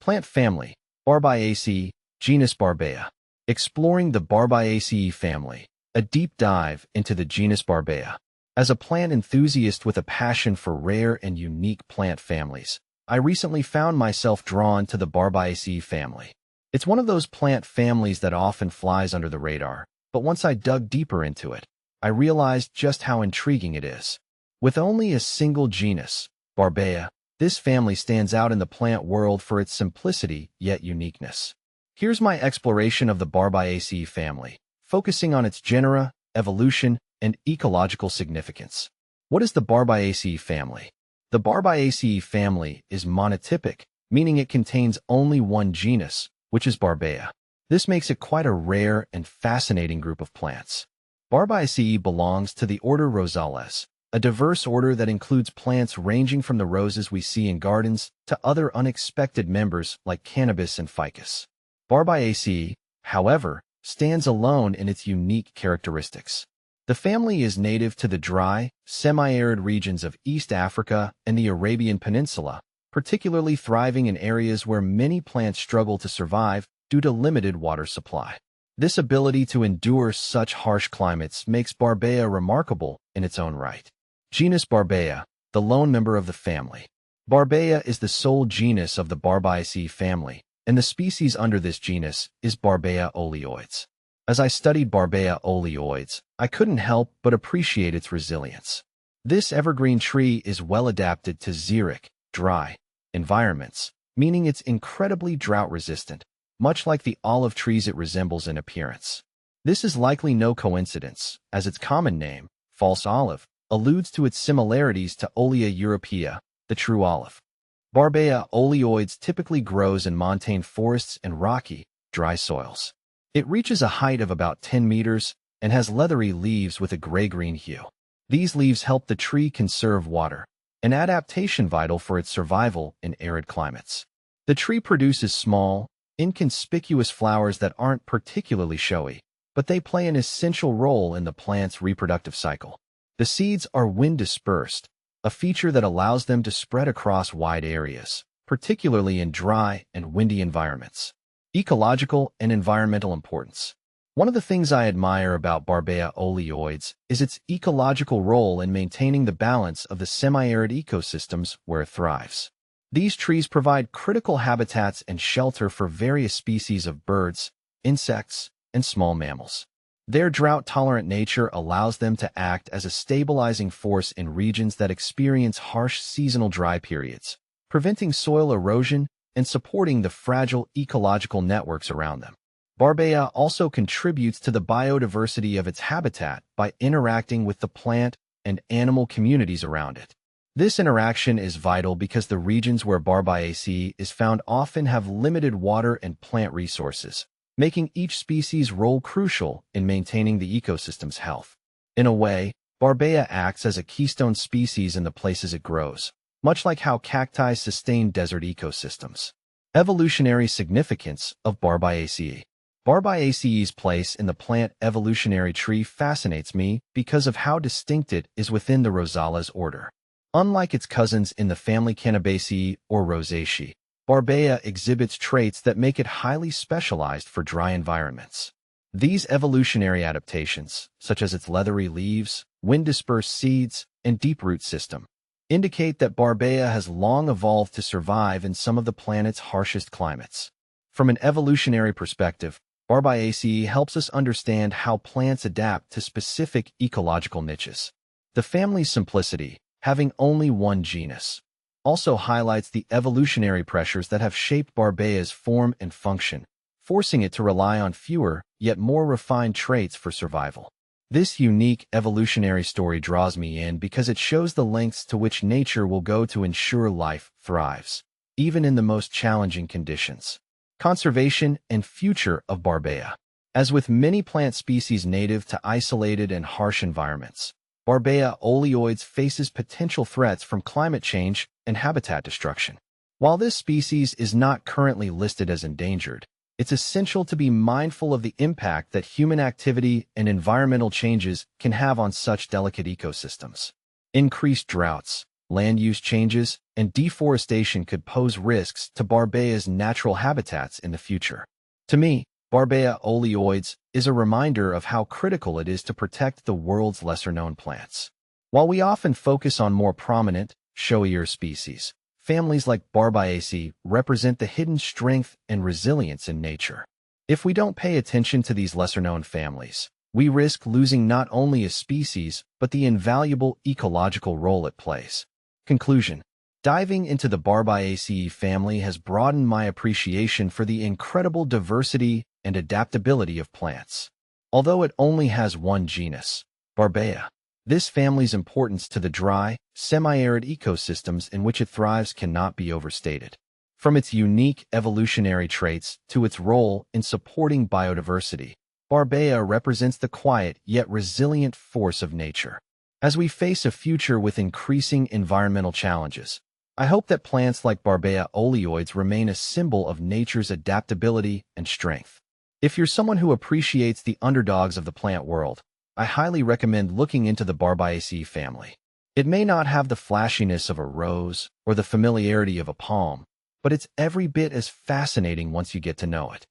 Plant family, Barbeyaceae, genus Barbeya. Exploring the Barbeyaceae family, a deep dive into the genus Barbeya. As a plant enthusiast with a passion for rare and unique plant families, I recently found myself drawn to the Barbeyaceae family. It's one of those plant families that often flies under the radar, but once I dug deeper into it, I realized just how intriguing it is. With only a single genus, Barbeya, this family stands out in the plant world for its simplicity yet uniqueness. Here's my exploration of the Barbeyaceae family, focusing on its genera, evolution, and ecological significance. What is the Barbeyaceae family? The Barbeyaceae family is monotypic, meaning it contains only one genus, which is Barbeya. This makes it quite a rare and fascinating group of plants. Barbeyaceae belongs to the order Rosales, a diverse order that includes plants ranging from the roses we see in gardens to other unexpected members like cannabis and ficus. Barbeyaceae, however, stands alone in its unique characteristics. The family is native to the dry, semi-arid regions of East Africa and the Arabian Peninsula, particularly thriving in areas where many plants struggle to survive due to limited water supply. This ability to endure such harsh climates makes Barbeya remarkable in its own right. Genus Barbeya, the lone member of the family. Barbeya is the sole genus of the Barbeyaceae family, and the species under this genus is Barbeya oleoides. As I studied Barbeya oleoides, I couldn't help but appreciate its resilience. This evergreen tree is well adapted to xeric, dry, environments, meaning it's incredibly drought-resistant, much like the olive trees it resembles in appearance. This is likely no coincidence, as its common name, false olive, alludes to its similarities to Olea europea, the true olive. Barbeya oleoides typically grows in montane forests and rocky, dry soils. It reaches a height of about 10 meters and has leathery leaves with a gray-green hue. These leaves help the tree conserve water, an adaptation vital for its survival in arid climates. The tree produces small, inconspicuous flowers that aren't particularly showy, but they play an essential role in the plant's reproductive cycle. The seeds are wind-dispersed, a feature that allows them to spread across wide areas, particularly in dry and windy environments. Ecological and environmental importance. One of the things I admire about Barbeya oleoides is its ecological role in maintaining the balance of the semi-arid ecosystems where it thrives. These trees provide critical habitats and shelter for various species of birds, insects, and small mammals. Their drought-tolerant nature allows them to act as a stabilizing force in regions that experience harsh seasonal dry periods, preventing soil erosion and supporting the fragile ecological networks around them. Barbeya also contributes to the biodiversity of its habitat by interacting with the plant and animal communities around it. This interaction is vital because the regions where Barbeyaceae is found often have limited water and plant resources, making each species' role crucial in maintaining the ecosystem's health. In a way, Barbeya acts as a keystone species in the places it grows, much like how cacti sustain desert ecosystems. Evolutionary significance of Barbeyaceae. Barbeyaceae's place in the plant evolutionary tree fascinates me because of how distinct it is within the Rosales order. Unlike its cousins in the family Cannabaceae or Rosaceae, Barbeya exhibits traits that make it highly specialized for dry environments. These evolutionary adaptations, such as its leathery leaves, wind-dispersed seeds, and deep root system, indicate that Barbeya has long evolved to survive in some of the planet's harshest climates. From an evolutionary perspective, Barbeyaceae helps us understand how plants adapt to specific ecological niches. The family's simplicity, having only one genus, also highlights the evolutionary pressures that have shaped Barbeya's form and function, forcing it to rely on fewer, yet more refined traits for survival. This unique evolutionary story draws me in because it shows the lengths to which nature will go to ensure life thrives, even in the most challenging conditions. Conservation and future of Barbeya. As with many plant species native to isolated and harsh environments, Barbeya oleoides faces potential threats from climate change and habitat destruction. While this species is not currently listed as endangered, it's essential to be mindful of the impact that human activity and environmental changes can have on such delicate ecosystems. Increased droughts. land use changes, and deforestation could pose risks to Barbeya's natural habitats in the future. To me, Barbeya oleoides is a reminder of how critical it is to protect the world's lesser-known plants. While we often focus on more prominent, showier species, families like Barbeyaceae represent the hidden strength and resilience in nature. If we don't pay attention to these lesser-known families, we risk losing not only a species, but the invaluable ecological role it plays. Conclusion: diving into the Barbeyaceae family has broadened my appreciation for the incredible diversity and adaptability of plants. Although it only has one genus, Barbeya, this family's importance to the dry, semi-arid ecosystems in which it thrives cannot be overstated. From its unique evolutionary traits to its role in supporting biodiversity, Barbeya represents the quiet yet resilient force of nature. As we face a future with increasing environmental challenges, I hope that plants like Barbeya oleoides remain a symbol of nature's adaptability and strength. If you're someone who appreciates the underdogs of the plant world, I highly recommend looking into the Barbeyaceae family. It may not have the flashiness of a rose or the familiarity of a palm, but it's every bit as fascinating once you get to know it.